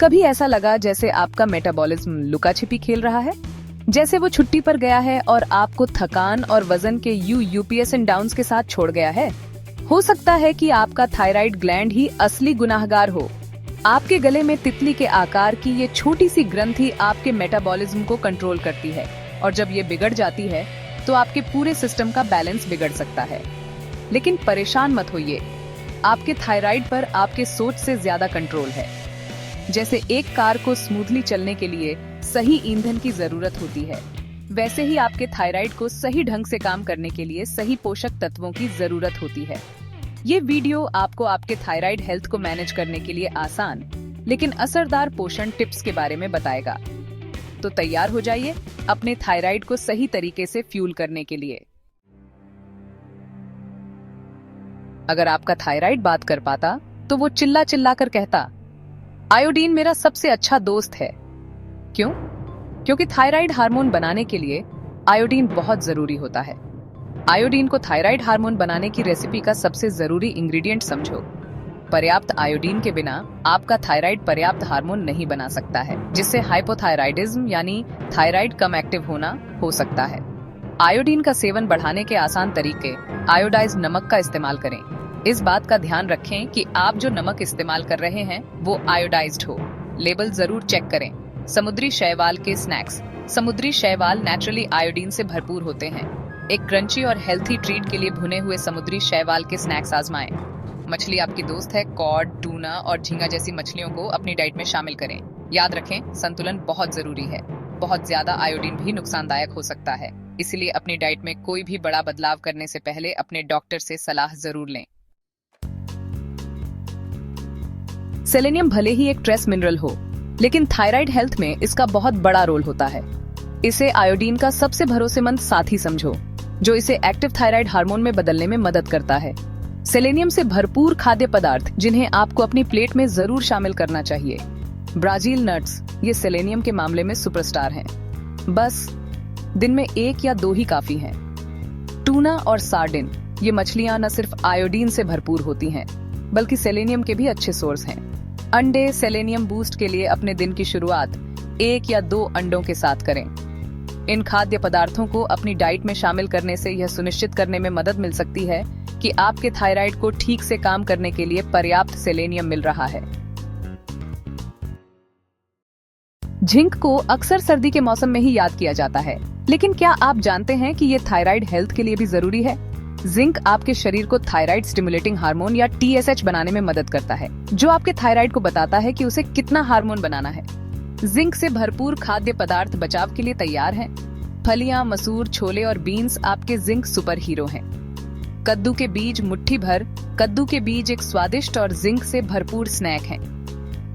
कभी ऐसा लगा जैसे आपका मेटाबॉलिज्म लुका छिपी खेल रहा है, जैसे वो छुट्टी पर गया है और आपको थकान और वजन के यूपीएस एंड डाउन्स के साथ छोड़ गया है? हो सकता है कि आपका थायराइड ग्लैंड ही असली गुनाहगार हो। आपके गले में तितली के आकार की ये छोटी सी ग्रंथि आपके मेटाबॉलिज्म को कंट्रोल करती है, और जब ये बिगड़ जाती है तो आपके पूरे सिस्टम का बैलेंस बिगड़ सकता है। लेकिन परेशान मत होइए, आपके थायराइड पर आपके सोच से ज्यादा कंट्रोल है। जैसे एक कार को स्मूथली चलने के लिए सही ईंधन की जरूरत होती है, वैसे ही आपके थायराइड को सही ढंग से काम करने के लिए सही पोषक तत्वों की जरूरत होती है। ये वीडियो आपको आपके थायराइड हेल्थ को मैनेज करने के लिए आसान लेकिन असरदार पोषण टिप्स के बारे में बताएगा। तो तैयार हो जाइए अपने थायराइड को सही तरीके से फ्यूल करने के लिए। अगर आपका थायराइड बात कर पाता तो वो चिल्ला चिल्ला कर कहता, आयोडीन मेरा सबसे अच्छा दोस्त है। क्यों? क्योंकि थायराइड हार्मोन बनाने के लिए आयोडीन बहुत जरूरी होता है। आयोडीन को थायराइड हार्मोन बनाने की रेसिपी का सबसे जरूरी इंग्रेडिएंट समझो। पर्याप्त आयोडीन के बिना आपका थायराइड पर्याप्त हार्मोन नहीं बना सकता है, जिससे हाइपोथायराइडिज्म यानी थायराइड कम एक्टिव होना हो सकता है। आयोडीन का सेवन बढ़ाने के आसान तरीके, आयोडाइज्ड नमक का इस्तेमाल करें। इस बात का ध्यान रखें कि आप जो नमक इस्तेमाल कर रहे हैं वो आयोडाइज्ड हो। लेबल जरूर चेक करें। समुद्री शैवाल के स्नैक्स। समुद्री शैवाल नेचुरली आयोडीन से भरपूर होते हैं। एक क्रंची और हेल्थी ट्रीट के लिए भुने हुए समुद्री शैवाल के स्नैक्स आजमाएं। मछली आपकी दोस्त है। कॉड, टूना और झींगा जैसी मछलियों को अपनी डाइट में शामिल करें। याद रखें, संतुलन बहुत जरूरी है। बहुत ज्यादा आयोडीन भी नुकसानदायक हो सकता है, इसलिए अपनी डाइट में कोई भी बड़ा बदलाव करने से पहले अपने डॉक्टर से सलाह जरूर लें। सेलेनियम भले ही एक ट्रेस मिनरल हो, लेकिन थायराइड हेल्थ में इसका बहुत बड़ा रोल होता है। इसे आयोडीन का सबसे भरोसेमंद साथी समझो, जो इसे एक्टिव थायराइड हार्मोन में बदलने में मदद करता है। सेलेनियम से भरपूर खाद्य पदार्थ जिन्हें आपको अपनी प्लेट में जरूर शामिल करना चाहिए। ब्राजील नट्स ये सेलेनियम के मामले में सुपरस्टार हैं। बस दिन में 1 या 2 ही काफी हैं। टूना और सार्डिन ये मछलियां न सिर्फ आयोडीन से भरपूर होती हैं, बल्कि सेलेनियम के भी अच्छे सोर्स हैं। अंडे सेलेनियम बूस्ट के लिए अपने दिन की शुरुआत 1 या 2 अंडों के साथ करें। इन खाद्य पदार्थों को अपनी डाइट में शामिल करने से यह सुनिश्चित करने में मदद मिल सकती है कि आपके थायराइड को ठीक से काम करने के लिए पर्याप्त सेलेनियम मिल रहा है। जिंक को अक्सर सर्दी के मौसम में ही याद किया जाता है, लेकिन क्या आप जानते हैं कि ये थायराइड हेल्थ के लिए भी जरूरी है? जिंक आपके शरीर को थायराइड स्टिमुलेटिंग हार्मोन या TSH बनाने में मदद करता है, जो आपके थायराइड को बताता है कि उसे कितना हार्मोन बनाना है। जिंक से भरपूर खाद्य पदार्थ बचाव के लिए तैयार हैं। फलियां, मसूर, छोले और बीन्स आपके जिंक सुपर हीरो हैं। कद्दू के बीज मुट्ठी भर। कद्दू के बीज एक स्वादिष्ट और जिंक से भरपूर स्नैक हैं।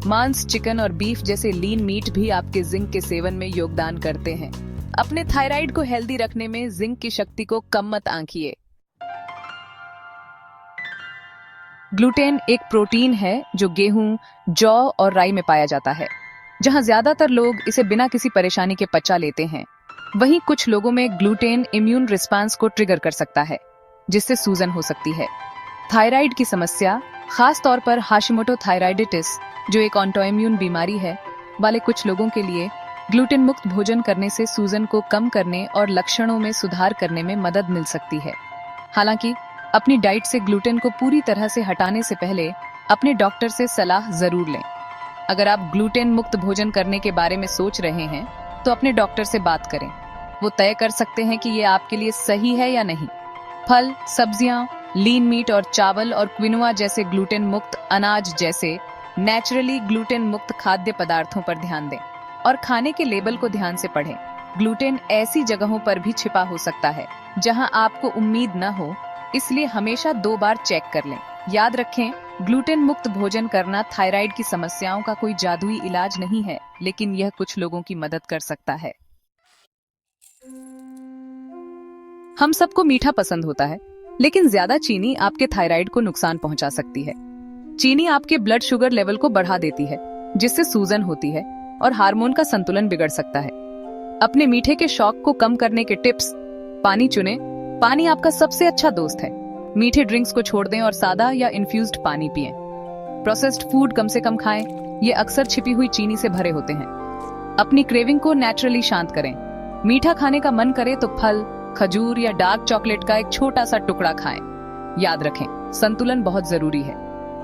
मांस, चिकन और बीफ जैसे लीन मीट भी आपके जिंक के सेवन में योगदान करते हैं। अपने थायराइड को हेल्दी रखने में जिंक की शक्ति को कम मत आंकिए। ग्लूटेन एक प्रोटीन है जो गेहूं, जौ और राई में पाया जाता है। जहां ज्यादातर लोग इसे बिना किसी परेशानी के पचा लेते हैं, वहीं कुछ लोगों में ग्लूटेन इम्यून रिस्पांस को ट्रिगर कर सकता है, जिससे सूजन हो सकती है। थायराइड की समस्या, खास तौर पर हाशिमोटो थायराइडिटिस, जो एक ऑटोइम्यून बीमारी है, वाले कुछ लोगों के लिए ग्लूटेन मुक्त भोजन करने से सूजन को कम करने और लक्षणों में सुधार करने में मदद मिल सकती है। हालांकि अपनी डाइट से ग्लूटेन को पूरी तरह से हटाने से पहले अपने डॉक्टर से सलाह जरूर लें। अगर आप ग्लूटेन मुक्त भोजन करने के बारे में सोच रहे हैं, तो अपने डॉक्टर से बात करें। वो तय कर सकते हैं कि ये आपके लिए सही है या नहीं। फल, सब्जियां, लीन मीट और चावल और क्विनोआ जैसे ग्लूटेन मुक्त अनाज जैसे नेचुरली ग्लूटेन मुक्त खाद्य पदार्थों पर ध्यान दें और खाने के लेबल को ध्यान से पढ़ें। ग्लूटेन ऐसी जगहों पर भी छिपा हो सकता है जहां आपको उम्मीद न हो, इसलिए हमेशा 2 बार चेक कर लें। याद रखें, ग्लूटेन मुक्त भोजन करना थायराइड की समस्याओं का कोई जादुई इलाज नहीं है, लेकिन यह कुछ लोगों की मदद कर सकता है। हम सबको मीठा पसंद होता है, लेकिन ज्यादा चीनी आपके थायराइड को नुकसान पहुंचा सकती है। चीनी आपके ब्लड शुगर लेवल को बढ़ा देती है, जिससे सूजन होती है और हार्मोन का संतुलन बिगड़ सकता है। अपने मीठे के शौक को कम करने के टिप्स। पानी चुनें। पानी आपका सबसे अच्छा दोस्त है। मीठे ड्रिंक्स को छोड़ दें और सादा या इन्फ्यूज्ड पानी पिएं। प्रोसेस्ड फूड कम से कम खाएं। ये अक्सर छिपी हुई चीनी से भरे होते हैं। अपनी क्रेविंग को नेचुरली शांत करें। मीठा खाने का मन करे तो फल, खजूर या डार्क चॉकलेट का एक छोटा सा टुकड़ा खाएं। याद रखें, संतुलन बहुत जरूरी है।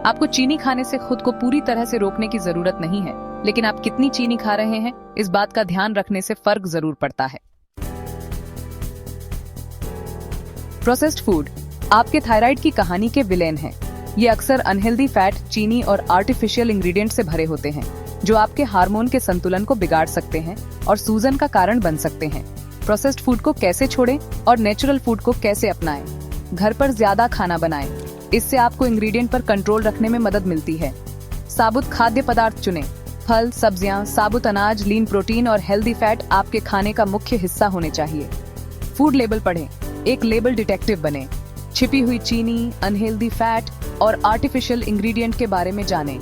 आपको चीनी खाने से खुद को पूरी तरह से रोकने की जरूरत नहीं है, लेकिन आप कितनी चीनी खा रहे हैं इस बात का ध्यान रखने से फर्क जरूर पड़ता है। प्रोसेस्ड फूड आपके थायराइड की कहानी के विलेन हैं। ये अक्सर अनहेल्दी फैट, चीनी और आर्टिफिशियल इंग्रेडिएंट से भरे होते हैं, जो आपके हार्मोन के संतुलन को बिगाड़ सकते हैं और सूजन का कारण बन सकते हैं। प्रोसेस्ड फूड को कैसे छोड़ें और नेचुरल फूड को कैसे अपनाएं? घर पर ज्यादा खाना बनाएं। इससे आपको इंग्रेडिएंट पर कंट्रोल रखने में मदद मिलती है। साबुत खाद्य पदार्थ चुनें। फल, सब्जियां, साबुत अनाज, लीन प्रोटीन और हेल्दी फैट आपके खाने का मुख्य हिस्सा होने चाहिए। फूड लेबल पढ़ें। एक लेबल डिटेक्टिव बने। छिपी हुई चीनी, अनहेल्दी फैट और आर्टिफिशियल इंग्रेडिएंट के बारे में जानें।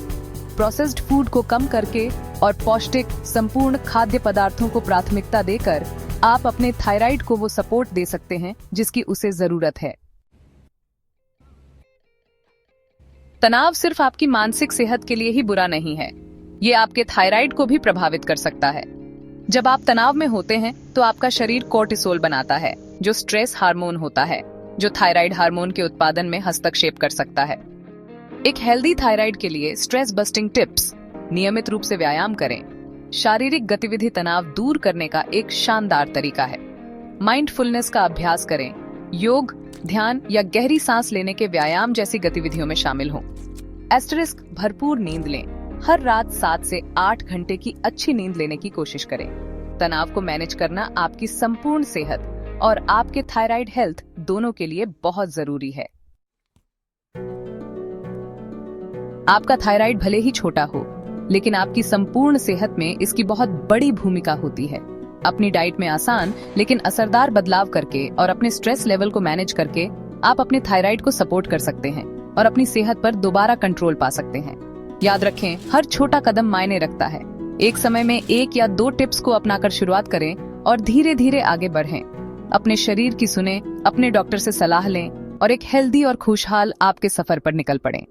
प्रोसेस्ड फूड को कम करके और पौष्टिक, संपूर्ण खाद्य पदार्थों को प्राथमिकता देकर आप अपने थायराइड को वो सपोर्ट दे सकते हैं जिसकी उसे जरूरत है। तनाव सिर्फ आपकी मानसिक सेहत के लिए ही बुरा नहीं है, ये आपके थायराइड को भी प्रभावित कर सकता है। जब आप तनाव में होते हैं तो आपका शरीर कोर्टिसोल बनाता है, जो स्ट्रेस हार्मोन होता है, जो थायराइड हार्मोन के उत्पादन में हस्तक्षेप कर सकता है। एक हेल्दी थायराइड के लिए स्ट्रेस बस्टिंग टिप्स: नियमित रूप से व्यायाम करें। शारीरिक गतिविधि तनाव दूर करने का एक शानदार तरीका है। माइंडफुलनेस का अभ्यास करें। योग, ध्यान या गहरी सांस लेने के व्यायाम जैसी गतिविधियों में शामिल हों। एस्टरिस्क भरपूर नींद लें। हर रात 7 से 8 घंटे की अच्छी नींद लेने की कोशिश करें। तनाव को मैनेज करना आपकी संपूर्ण सेहत और आपके थायराइड हेल्थ दोनों के लिए बहुत जरूरी है। आपका थायराइड भले ही छोटा हो, लेकिन आपकी संपूर्ण सेहत में इसकी बहुत बड़ी भूमिका होती है। अपनी डाइट में आसान लेकिन असरदार बदलाव करके और अपने स्ट्रेस लेवल को मैनेज करके आप अपने थायराइड को सपोर्ट कर सकते हैं और अपनी सेहत पर दोबारा कंट्रोल पा सकते हैं। याद रखें, हर छोटा कदम मायने रखता है। एक समय में 1 या 2 टिप्स को अपनाकर शुरुआत करें और धीरे धीरे आगे बढ़ें। अपने शरीर की सुने, अपने डॉक्टर से सलाह लें और एक हेल्दी और खुशहाल आपके सफर पर निकल पड़ें।